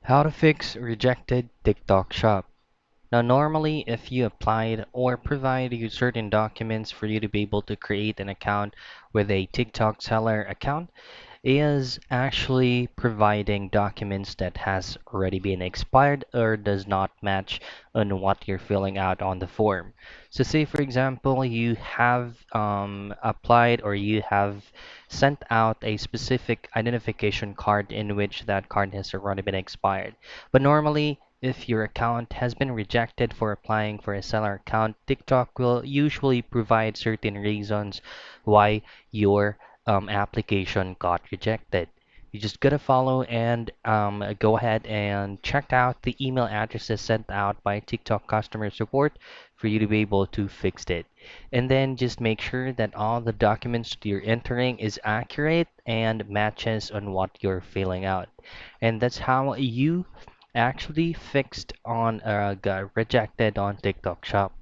How to fix rejected TikTok shop. Now, normally, if you applied or provide you certain documents for you to be able to create an account with a TikTok seller account, is actually providing documents that has already been expired or does not match on what you're filling out on the form. So say for example you have applied or you have sent out a specific identification card in which that card has already been expired. But normally if your account has been rejected for applying for a seller account, TikTok will usually provide certain reasons why your application got rejected. You just gotta follow and go ahead and check out the email addresses sent out by TikTok customer support for you to be able to fix it. And then just make sure that all the documents that you're entering is accurate and matches on what you're filling out. And that's how you actually fixed on got rejected on TikTok Shop.